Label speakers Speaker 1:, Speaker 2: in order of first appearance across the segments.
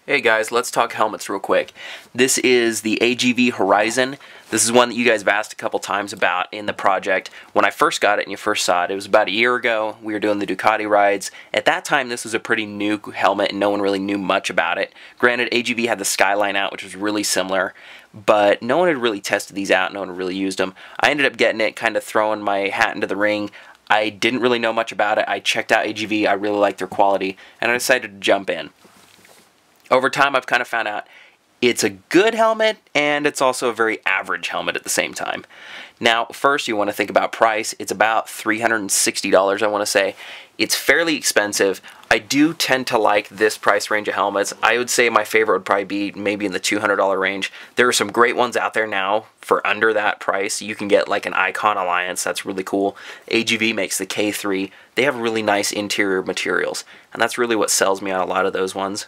Speaker 1: Hey guys, let's talk helmets real quick. This is the AGV Horizon. This is one that you guys have asked a couple times about in the project. When I first got it and you first saw it, it was about a year ago. We were doing the Ducati rides. At that time, this was a pretty new helmet and no one really knew much about it. Granted, AGV had the Skyline out, which was really similar, but no one had really tested these out. No one had really used them. I ended up getting it, kind of throwing my hat into the ring. I didn't really know much about it. I checked out AGV. I really liked their quality, and I decided to jump in. Over time, I've kind of found out it's a good helmet, and it's also a very average helmet at the same time. Now, first, you want to think about price. It's about $360, I want to say. It's fairly expensive. I do tend to like this price range of helmets. I would say my favorite would probably be maybe in the $200 range. There are some great ones out there now for under that price. You can get like an Icon Alliance. That's really cool. AGV makes the K3. They have really nice interior materials, and that's really what sells me on a lot of those ones.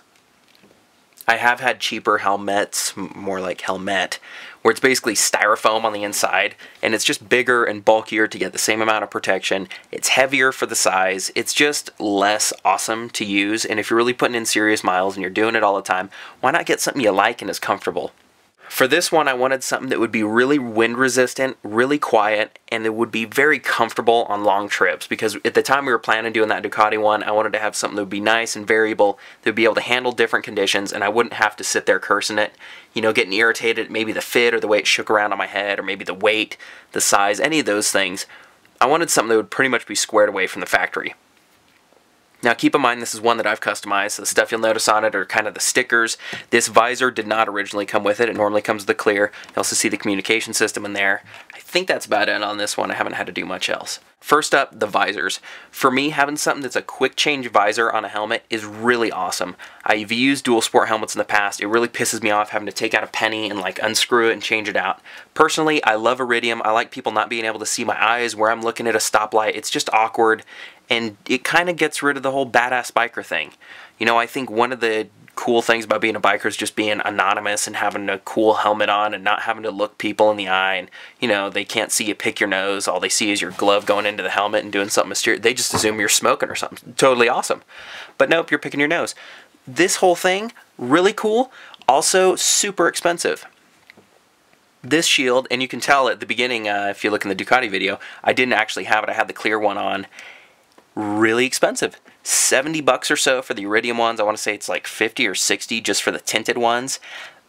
Speaker 1: I have had cheaper helmets, more like helmet, where it's basically styrofoam on the inside, and it's just bigger and bulkier to get the same amount of protection. It's heavier for the size. It's just less awesome to use, and if you're really putting in serious miles and you're doing it all the time, why not get something you like and is comfortable? For this one, I wanted something that would be really wind resistant, really quiet, and it would be very comfortable on long trips, because at the time we were planning doing that Ducati one, I wanted to have something that would be nice and variable, that would be able to handle different conditions, and I wouldn't have to sit there cursing it, you know, getting irritated at maybe the fit or the way it shook around on my head, or maybe the weight, the size, any of those things. I wanted something that would pretty much be squared away from the factory. Now keep in mind, this is one that I've customized. The stuff you'll notice on it are kind of the stickers. This visor did not originally come with it. It normally comes with the clear. You also see the communication system in there. I think that's about it on this one. I haven't had to do much else. First up, the visors. For me, having something that's a quick change visor on a helmet is really awesome. I've used dual sport helmets in the past. It really pisses me off having to take out a penny and like unscrew it and change it out. Personally, I love iridium. I like people not being able to see my eyes where I'm looking at a stoplight. It's just awkward, and it kind of gets rid of the whole badass biker thing. You know, I think one of the cool things about being a biker is just being anonymous and having a cool helmet on and not having to look people in the eye, and you know, they can't see you pick your nose. All they see is your glove going into the helmet and doing something mysterious. They just assume you're smoking or something. Totally awesome. But nope, you're picking your nose. This whole thing, really cool, also super expensive. This shield, and you can tell at the beginning, if you look in the Ducati video, I didn't actually have it. I had the clear one on. Really expensive. 70 bucks or so for the iridium ones. I want to say it's like 50 or 60 just for the tinted ones.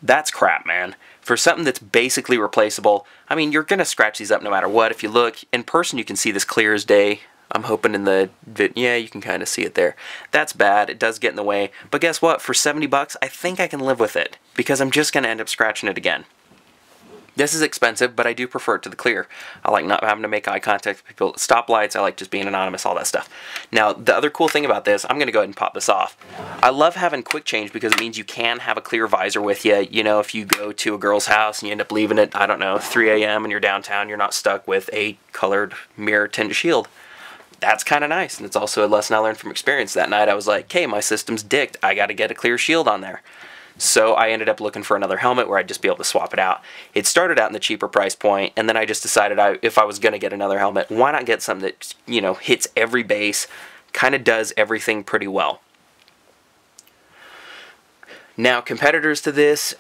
Speaker 1: That's crap, man. For something that's basically replaceable, I mean, you're going to scratch these up no matter what. If you look in person, you can see this clear as day. I'm hoping in the yeah, you can kind of see it there. That's bad. It does get in the way. But guess what? For 70 bucks, I think I can live with it, because I'm just going to end up scratching it again. This is expensive, but I do prefer it to the clear. I like not having to make eye contact with people at stoplights. I like just being anonymous, all that stuff. Now, the other cool thing about this, I'm going to go ahead and pop this off. I love having quick change because it means you can have a clear visor with you. You know, if you go to a girl's house and you end up leaving at, I don't know, 3 a.m. and you're downtown, you're not stuck with a colored mirror tinted shield. That's kind of nice, and it's also a lesson I learned from experience. That night I was like, hey, my system's dicked. I got to get a clear shield on there. So I ended up looking for another helmet where I'd just be able to swap it out. It started out in the cheaper price point, and then I just decided if I was going to get another helmet, why not get something that, you know, hits every base, kind of does everything pretty well. Now, competitors to this,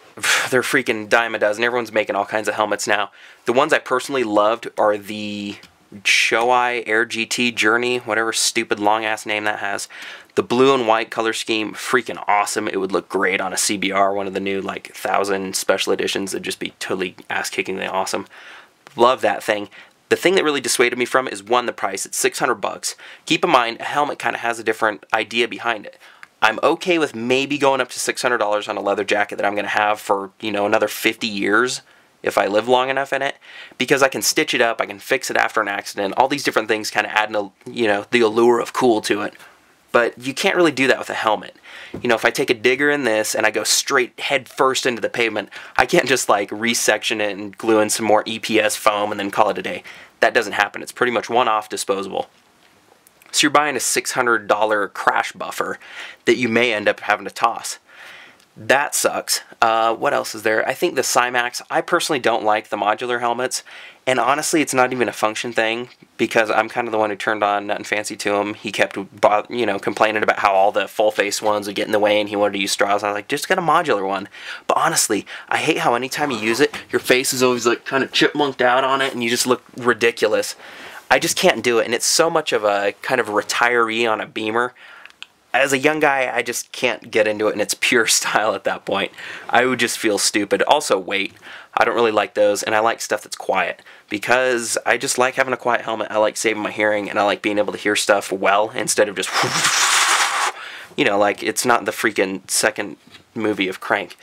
Speaker 1: they're freaking dime a dozen. Everyone's making all kinds of helmets now. The ones I personally loved are the Shoei Air GT Journey, whatever stupid long-ass name that has. The blue and white color scheme, freaking awesome. It would look great on a CBR, one of the new like 1,000 special editions. It'd just be totally ass-kickingly awesome. Love that thing. The thing that really dissuaded me from it is, one, the price. It's 600 bucks. Keep in mind, a helmet kind of has a different idea behind it. I'm okay with maybe going up to $600 on a leather jacket that I'm going to have for, you know, another 50 years if I live long enough in it, because I can stitch it up, I can fix it after an accident. All these different things kind of add, you know, the allure of cool to it. But you can't really do that with a helmet. You know, if I take a digger in this and I go straight head first into the pavement, I can't just like resection it and glue in some more EPS foam and then call it a day. That doesn't happen. It's pretty much one-off disposable. So you're buying a $600 crash buffer that you may end up having to toss. That sucks. What else is there? I think the Cymax, I personally don't like the modular helmets, and honestly it's not even a function thing, because I'm kind of the one who turned on Nothing Fancy to him. He kept, you know, complaining about how all the full face ones would get in the way and he wanted to use straws. I was like, just get a modular one. But honestly, I hate how anytime you use it, your face is always like kind of chipmunked out on it and you just look ridiculous. I just can't do it, and it's so much of a kind of retiree on a Beamer. As a young guy, I just can't get into it in its pure style at that point. I would just feel stupid. Also, weight. I don't really like those, and I like stuff that's quiet, because I just like having a quiet helmet. I like saving my hearing, and I like being able to hear stuff well, instead of just, you know, like it's not the freaking second movie of Crank.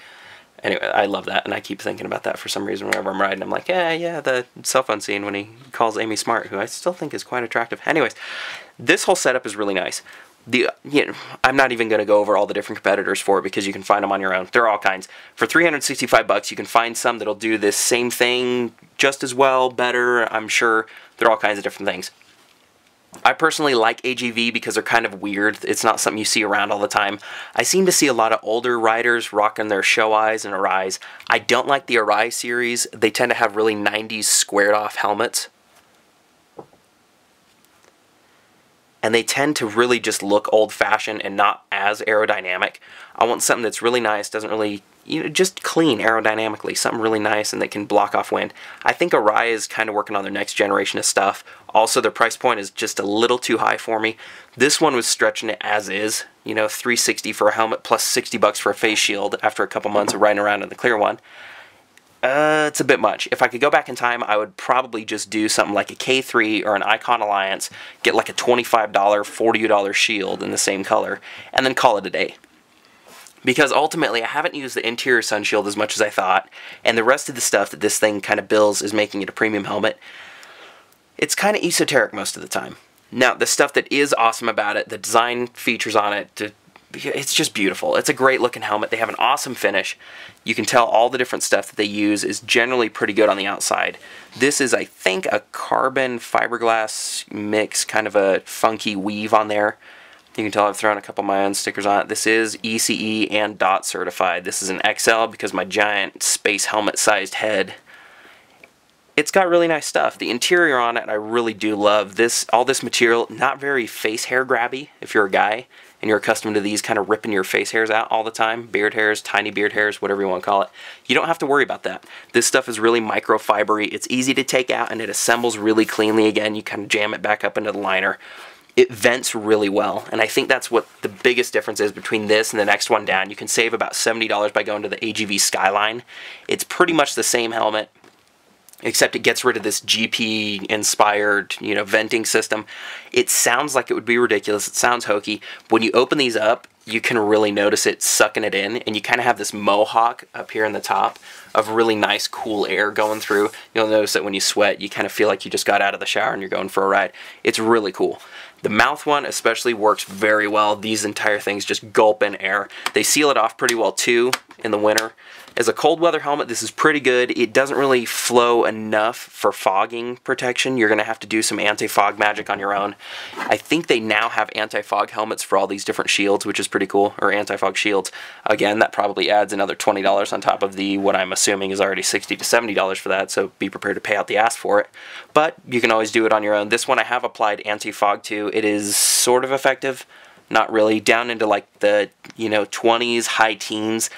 Speaker 1: Anyway, I love that, and I keep thinking about that for some reason whenever I'm riding. I'm like, yeah, the cell phone scene when he calls Amy Smart, who I still think is quite attractive. Anyways, this whole setup is really nice. I'm not even going to go over all the different competitors for it, because you can find them on your own. There are all kinds. For 365 bucks, you can find some that'll do this same thing just as well, better, I'm sure. There are all kinds of different things. I personally like AGV because they're kind of weird. It's not something you see around all the time. I seem to see a lot of older riders rocking their Show Eyes and Arise. I don't like the Arise series. They tend to have really 90s squared off helmets. And they tend to really just look old-fashioned and not as aerodynamic. I want something that's really nice, doesn't really, you know, just clean aerodynamically, something really nice and that can block off wind. I think Arai is kind of working on their next generation of stuff. Also, their price point is just a little too high for me. This one was stretching it as is, you know, $360 for a helmet plus 60 bucks for a face shield after a couple months of riding around in the clear one. It's a bit much. If I could go back in time, I would probably just do something like a K3 or an Icon Alliance, get like a $25, $40 shield in the same color, and then call it a day. Because ultimately, I haven't used the interior Sunshield as much as I thought, and the rest of the stuff that this thing kind of bills is making it a premium helmet. It's kind of esoteric most of the time. Now, the stuff that is awesome about it, the design features on it, it's just beautiful. It's a great looking helmet. They have an awesome finish. You can tell all the different stuff that they use is generally pretty good on the outside. This is, I think, a carbon fiberglass mix, kind of a funky weave on there. You can tell I've thrown a couple of my own stickers on it. This is ECE and DOT certified. This is an XL because my giant space helmet sized head. It's got really nice stuff. The interior on it I really do love. All this material, not very face hair grabby if you're a guy and you're accustomed to these kind of ripping your face hairs out all the time. Beard hairs, tiny beard hairs, whatever you want to call it. You don't have to worry about that. This stuff is really microfibery. It's easy to take out and it assembles really cleanly again. You kind of jam it back up into the liner. It vents really well, and I think that's what the biggest difference is between this and the next one down. You can save about $70 by going to the AGV Skyline. It's pretty much the same helmet, except it gets rid of this GP-inspired, you know, venting system. It sounds like it would be ridiculous. It sounds hokey. When you open these up, you can really notice it sucking it in, and you kind of have this mohawk up here in the top of really nice, cool air going through. You'll notice that when you sweat, you kind of feel like you just got out of the shower and you're going for a ride. It's really cool. The mouth one especially works very well. These entire things just gulp in air. They seal it off pretty well too in the winter. As a cold weather helmet, this is pretty good. It doesn't really flow enough for fogging protection. You're going to have to do some anti-fog magic on your own. I think they now have anti-fog helmets for all these different shields, which is pretty cool, or anti-fog shields. Again, that probably adds another $20 on top of what I'm assuming is already $60 to $70 for that, so be prepared to pay out the ass for it. But you can always do it on your own. This one I have applied anti-fog to. It is sort of effective, not really. Down into like the, you know, 20s, high teens.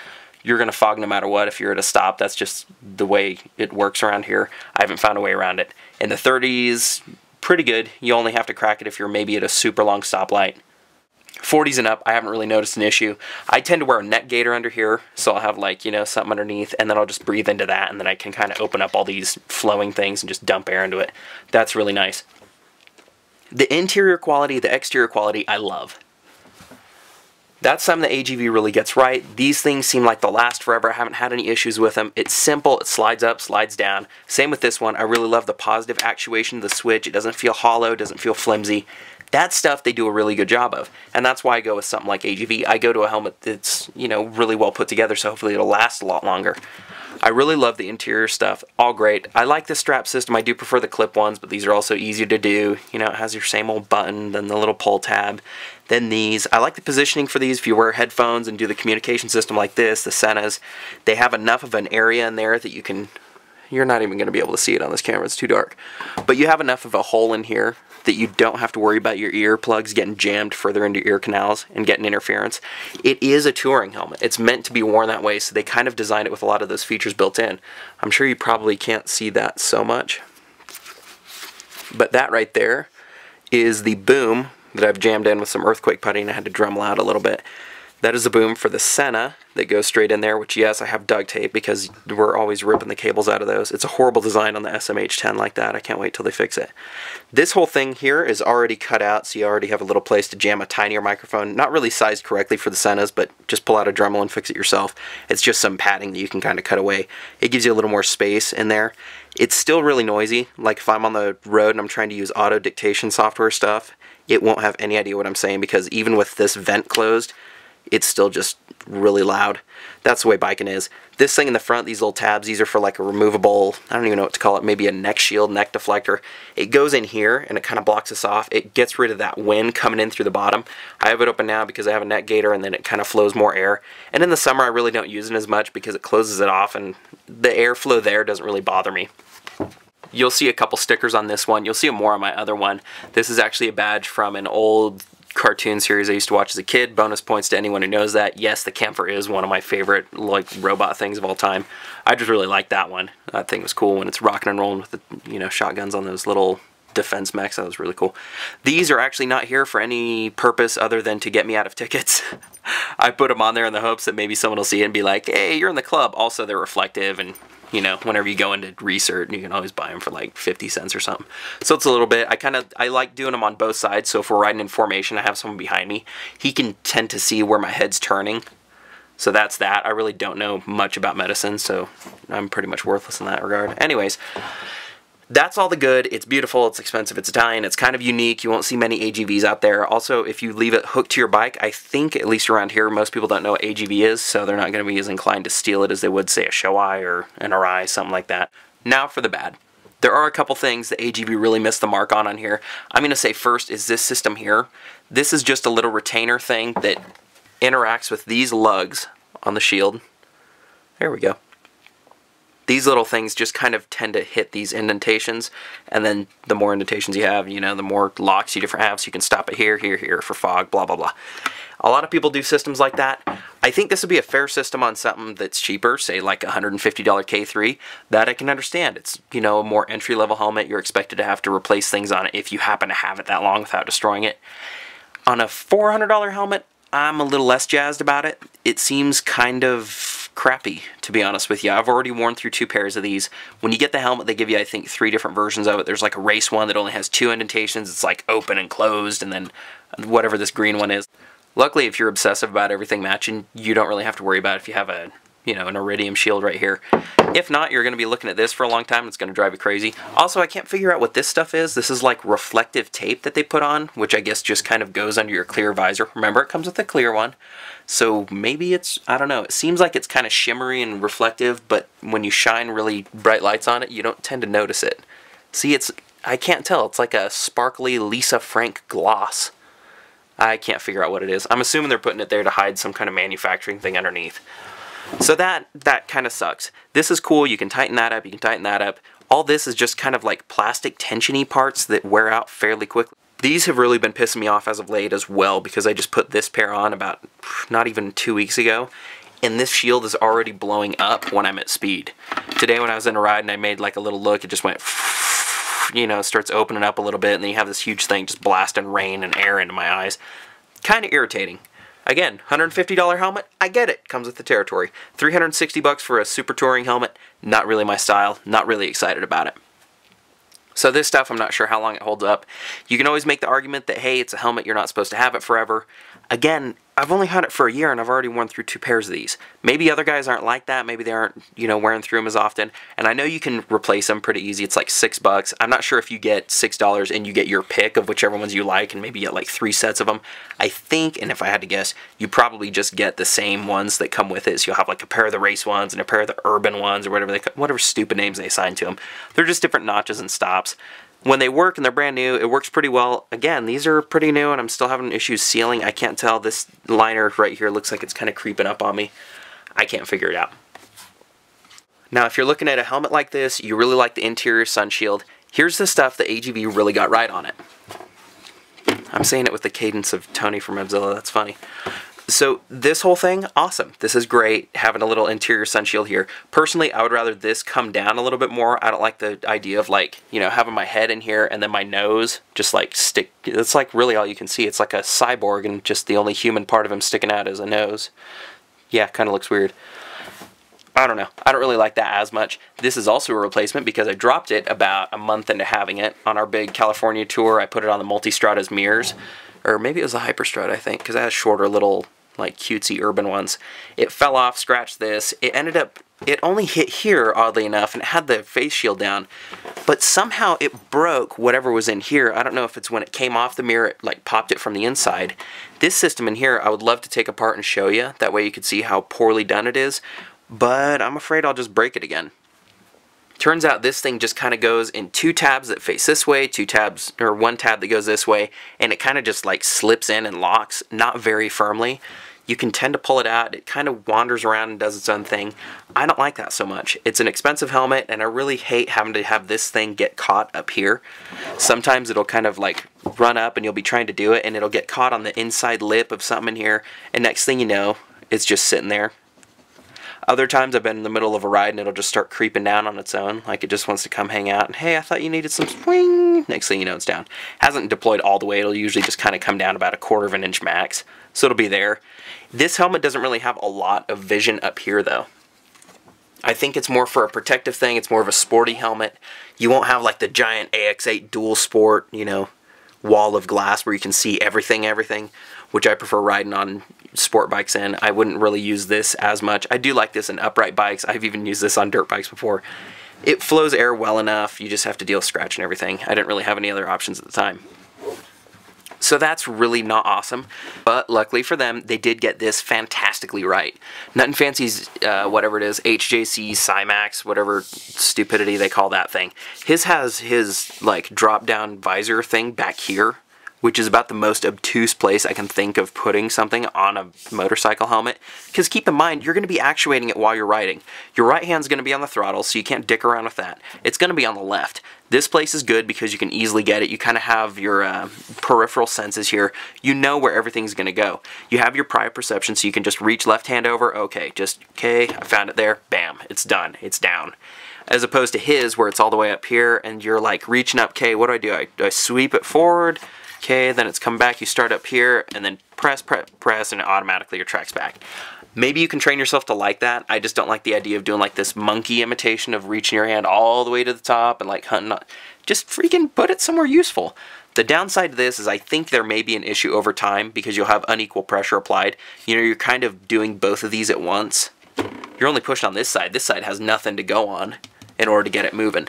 Speaker 1: You're going to fog no matter what if you're at a stop. That's just the way it works around here. I haven't found a way around it. In the 30s, pretty good. You only have to crack it if you're maybe at a super long stoplight. 40s and up, I haven't really noticed an issue. I tend to wear a neck gaiter under here, so I'll have like, you know, something underneath, and then I'll just breathe into that, and then I can kind of open up all these flowing things and just dump air into it. That's really nice. The interior quality, the exterior quality, I love. That's something that AGV really gets right. These things seem like they'll last forever. I haven't had any issues with them. It's simple. It slides up, slides down. Same with this one. I really love the positive actuation of the switch. It doesn't feel hollow. It doesn't feel flimsy. That stuff they do a really good job of. And that's why I go with something like AGV. I go to a helmet that's, you know, really well put together, so hopefully it'll last a lot longer. I really love the interior stuff, all great. I like the strap system. I do prefer the clip ones, but these are also easy to do. You know, it has your same old button, then the little pull tab, then these. I like the positioning for these. If you wear headphones and do the communication system like this, the Sennas, they have enough of an area in there that you can, you're not even going to be able to see it on this camera, it's too dark. But you have enough of a hole in here that you don't have to worry about your ear plugs getting jammed further into your ear canals and getting interference. It is a touring helmet. It's meant to be worn that way, so they kind of designed it with a lot of those features built in. I'm sure you probably can't see that so much, but that right there is the boom that I've jammed in with some earthquake putty, and I had to Dremel out a little bit. That is the boom for the Senna that goes straight in there, which yes, I have duct tape because we're always ripping the cables out of those. It's a horrible design on the SMH10 like that. I can't wait till they fix it. This whole thing here is already cut out, so you already have a little place to jam a tinier microphone. Not really sized correctly for the Sennas, but just pull out a Dremel and fix it yourself. It's just some padding that you can kind of cut away. It gives you a little more space in there. It's still really noisy. Like if I'm on the road and I'm trying to use auto dictation software stuff, it won't have any idea what I'm saying because even with this vent closed, it's still just really loud. That's the way biking is. This thing in the front, these little tabs, these are for like a removable, I don't even know what to call it, maybe a neck shield, neck deflector. It goes in here and it kind of blocks us off. It gets rid of that wind coming in through the bottom. I have it open now because I have a neck gaiter and then it kind of flows more air. And in the summer I really don't use it as much because it closes it off and the airflow there doesn't really bother me. You'll see a couple stickers on this one. You'll see more on my other one. This is actually a badge from an old cartoon series I used to watch as a kid. Bonus points to anyone who knows that. Yes, the Kemper is one of my favorite like robot things of all time. I just really like that one. That thing was cool when it's rocking and rolling with the, you know, shotguns on those little defense mechs. That was really cool. These are actually not here for any purpose other than to get me out of tickets. I put them on there in the hopes that maybe someone will see it and be like, hey, you're in the club. Also, they're reflective, and you know, whenever you go into research, you can always buy them for like 50 cents or something. So it's a little bit, I like doing them on both sides. So if we're riding in formation, I have someone behind me. He can tend to see where my head's turning. So that's that. I really don't know much about medicine, so I'm pretty much worthless in that regard. Anyways, that's all the good. It's beautiful, it's expensive, it's Italian, it's kind of unique. You won't see many AGVs out there. Also, if you leave it hooked to your bike, I think, at least around here, most people don't know what AGV is, so they're not going to be as inclined to steal it as they would, say, a Shoei or an Arai, something like that. Now for the bad. There are a couple things that AGV really missed the mark on here. I'm going to say first is this system here. This is just a little retainer thing that interacts with these lugs on the shield. There we go. These little things just kind of tend to hit these indentations, and then the more indentations you have, you know, the more locks you different have, so you can stop it here, here, here for fog, blah, blah, blah. A lot of people do systems like that. I think this would be a fair system on something that's cheaper, say like a $150 K3. That I can understand. It's, you know, a more entry-level helmet. You're expected to have to replace things on it if you happen to have it that long without destroying it. On a $400 helmet, I'm a little less jazzed about it. It seems kind of crappy, to be honest with you. I've already worn through 2 pairs of these. When you get the helmet, they give you, I think, 3 different versions of it. There's like a race one that only has 2 indentations. It's like open and closed, and then whatever this green one is. Luckily, if you're obsessive about everything matching, you don't really have to worry about it if you have a, you know, an iridium shield right here. If not, you're going to be looking at this for a long time. It's going to drive you crazy. Also, I can't figure out what this stuff is. This is like reflective tape that they put on, which I guess just kind of goes under your clear visor. Remember, it comes with a clear one. So maybe it's, I don't know, it seems like it's kind of shimmery and reflective, but when you shine really bright lights on it, you don't tend to notice it. See, it's, I can't tell. It's like a sparkly Lisa Frank gloss. I can't figure out what it is. I'm assuming they're putting it there to hide some kind of manufacturing thing underneath. So that kind of sucks. This is cool. You can tighten that up. You can tighten that up. All this is just kind of like plastic tensiony parts that wear out fairly quickly. These have really been pissing me off as of late as well, because I just put this pair on about not even 2 weeks ago, and this shield is already blowing up when I'm at speed. Today when I was in a ride and I made like a little look, it just went, you know, starts opening up a little bit, and then you have this huge thing just blasting rain and air into my eyes. Kind of irritating. Again, $150 helmet, I get it, comes with the territory. $360 for a super touring helmet, not really my style, not really excited about it. So this stuff, I'm not sure how long it holds up. You can always make the argument that, hey, it's a helmet, you're not supposed to have it forever. Again, I've only had it for a year and I've already worn through 2 pairs of these. Maybe other guys aren't like that. Maybe they aren't, you know, wearing through them as often. And I know you can replace them pretty easy. It's like $6. I'm not sure if you get $6 and you get your pick of whichever ones you like and maybe get like 3 sets of them. I think, and if I had to guess, you probably just get the same ones that come with it. So you'll have like a pair of the race ones and a pair of the urban ones or whatever stupid names they assign to them. They're just different notches and stops. When they work and they're brand new, it works pretty well. Again, these are pretty new and I'm still having issues sealing. I can't tell. This liner right here looks like it's kind of creeping up on me. I can't figure it out. Now, if you're looking at a helmet like this, you really like the interior Sunshield, here's the stuff that AGV really got right on it. I'm saying it with the cadence of Tony from Mozilla. That's funny. So this whole thing, awesome. This is great, having a little interior Sunshield here. Personally, I would rather this come down a little bit more. I don't like the idea of like, you know, having my head in here and then my nose just like stick. It's like really all you can see. It's like a cyborg and just the only human part of him sticking out is a nose. Yeah, kind of looks weird. I don't know. I don't really like that as much. This is also a replacement because I dropped it about a month into having it on our big California tour. I put it on the Multistrada's mirrors. Or maybe it was a Hyperstrut, I think, because it has shorter little, like, cutesy urban ones. It fell off, scratched this. It ended up, it only hit here, oddly enough, and it had the face shield down. But somehow it broke whatever was in here. I don't know if it's when it came off the mirror, it, like, popped it from the inside. This system in here, I would love to take apart and show you. That way you could see how poorly done it is. But I'm afraid I'll just break it again. Turns out this thing just kind of goes in 2 tabs that face this way, 2 tabs, or 1 tab that goes this way, and it kind of just like slips in and locks, not very firmly. You can tend to pull it out, it kind of wanders around and does its own thing. I don't like that so much. It's an expensive helmet, and I really hate having to have this thing get caught up here. Sometimes it'll kind of like run up and you'll be trying to do it, and it'll get caught on the inside lip of something in here, and next thing you know, it's just sitting there. Other times I've been in the middle of a ride and it'll just start creeping down on its own, like it just wants to come hang out, and hey, I thought you needed some swing. Next thing you know, it's down. Hasn't deployed all the way. It'll usually just kind of come down about 1/4 of an inch max, so it'll be there. This helmet doesn't really have a lot of vision up here though. I think it's more for a protective thing. It's more of a sporty helmet. You won't have like the giant AX8 dual sport, you know, wall of glass where you can see everything, which I prefer riding on sport bikes in. I wouldn't really use this as much. I do like this in upright bikes. I've even used this on dirt bikes before. It flows air well enough. You just have to deal with scratch and everything. I didn't really have any other options at the time. So that's really not awesome, but luckily for them, they did get this fantastically right. Nothing Fancy's, whatever it is, HJC, Cymax, whatever stupidity they call that thing. His has his, like, drop-down visor thing back here, which is about the most obtuse place I can think of putting something on a motorcycle helmet. Because keep in mind, you're going to be actuating it while you're riding. Your right hand's going to be on the throttle, so you can't dick around with that. It's going to be on the left. This place is good because you can easily get it. You kind of have your peripheral senses here. You know where everything's going to go. You have your prior perception, so you can just reach left hand over. Okay, I found it there. Bam, it's done. It's down. As opposed to his, where it's all the way up here, and you're like reaching up. Okay, what do? I sweep it forward. Okay, then it's come back, you start up here, and then press, and it automatically retracts back. Maybe you can train yourself to like that. I just don't like the idea of doing like this monkey imitation of reaching your hand all the way to the top and like hunting. Just freaking put it somewhere useful. The downside to this is I think there may be an issue over time because you'll have unequal pressure applied. You know, you're kind of doing both of these at once. You're only pushing on this side. This side has nothing to go on in order to get it moving.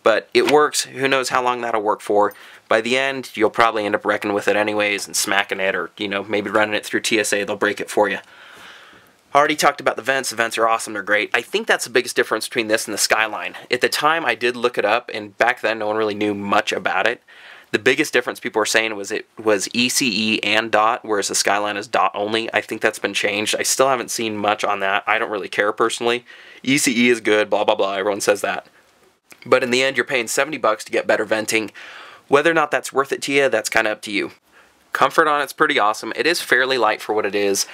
Speaker 1: But it works. Who knows how long that'll work for. By the end, you'll probably end up wrecking with it anyways and smacking it, or, you know, maybe running it through TSA, they'll break it for you. I already talked about the vents. The vents are awesome. They're great. I think that's the biggest difference between this and the Skyline. At the time, I did look it up, and back then, no one really knew much about it. The biggest difference people were saying was it was ECE and DOT, whereas the Skyline is DOT only. I think that's been changed. I still haven't seen much on that. I don't really care personally. ECE is good, blah, blah, blah. Everyone says that. But in the end, you're paying $70 to get better venting. Whether or not that's worth it to you, that's kind of up to you. Comfort on it's pretty awesome. It is fairly light for what it is.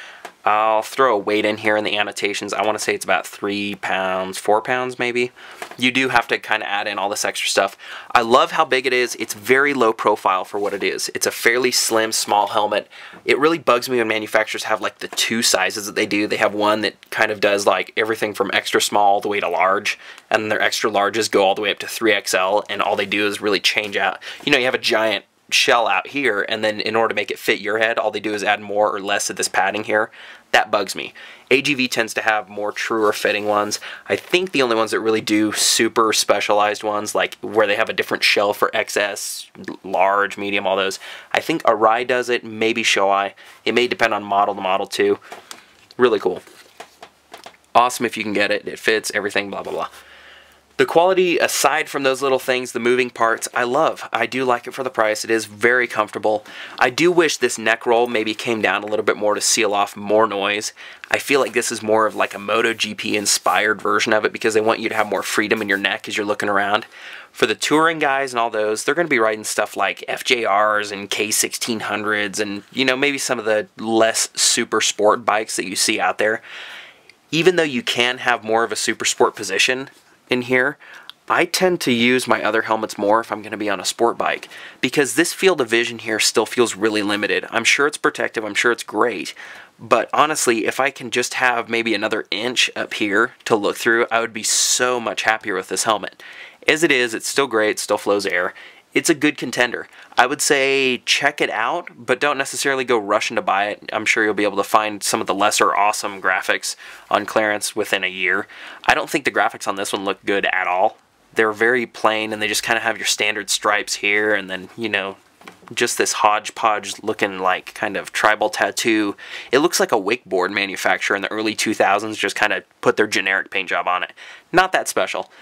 Speaker 1: I'll throw a weight in here in the annotations. I want to say it's about 3 pounds, 4 pounds maybe. You do have to kind of add in all this extra stuff. I love how big it is. It's very low profile for what it is. It's a fairly slim, small helmet. It really bugs me when manufacturers have like the 2 sizes that they do. They have one that kind of does like everything from extra small all the way to large, and their extra larges go all the way up to 3XL, and all they do is really change out. You know, you have a giant shell out here, and then in order to make it fit your head, all they do is add more or less of this padding here. That bugs me. AGV tends to have more truer fitting ones. I think the only ones that really do super specialized ones, like where they have a different shell for XS, large, medium, all those. I think Arai does it, maybe Shoei. It may depend on model to model too. Really cool. Awesome if you can get it. It fits, everything, blah, blah, blah. The quality, aside from those little things, the moving parts, I love. I do like it for the price. It is very comfortable. I do wish this neck roll maybe came down a little bit more to seal off more noise. I feel like this is more of like a MotoGP inspired version of it because they want you to have more freedom in your neck as you're looking around. For the touring guys and all those, they're going to be riding stuff like FJRs and K1600s and, you know, maybe some of the less super sport bikes that you see out there. Even though you can have more of a super sport position in here, I tend to use my other helmets more if I'm going to be on a sport bike because this field of vision here still feels really limited. I'm sure it's protective, I'm sure it's great, but honestly, if I can just have maybe another inch up here to look through, I would be so much happier with this helmet. As it is, it's still great, it still flows air. It's a good contender. I would say check it out, but don't necessarily go rushing to buy it. I'm sure you'll be able to find some of the lesser awesome graphics on clearance within a year. I don't think the graphics on this one look good at all. They're very plain, and they just kind of have your standard stripes here, and then, you know, just this hodgepodge looking like kind of tribal tattoo. It looks like a wakeboard manufacturer in the early 2000s just kind of put their generic paint job on it. Not that special.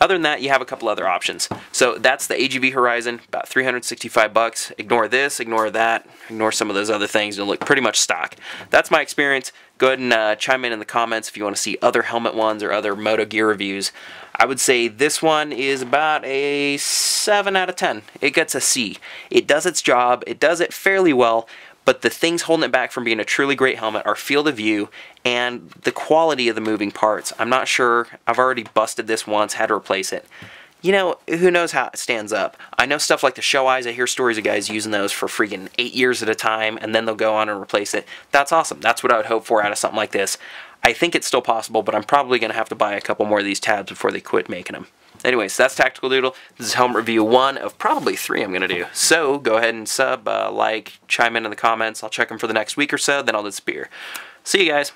Speaker 1: Other than that, you have a couple other options. So that's the AGV Horizon, about 365 bucks. Ignore this, ignore that, ignore some of those other things. It'll look pretty much stock. That's my experience. Go ahead and chime in the comments if you want to see other helmet ones or other moto gear reviews. I would say this one is about a 7 out of 10. It gets a C. It does its job. It does it fairly well. But the things holding it back from being a truly great helmet are field of view and the quality of the moving parts. I'm not sure. I've already busted this once, had to replace it. You know, who knows how it stands up. I know stuff like the Shoeis, I hear stories of guys using those for freaking 8 years at a time, and then they'll go on and replace it. That's awesome. That's what I would hope for out of something like this. I think it's still possible, but I'm probably going to have to buy a couple more of these tabs before they quit making them. Anyways, that's Tactical Doodle. This is helmet review 1 of probably 3 I'm going to do. So go ahead and sub, like, chime in the comments. I'll check them for the next week or so, then I'll disappear. See you guys.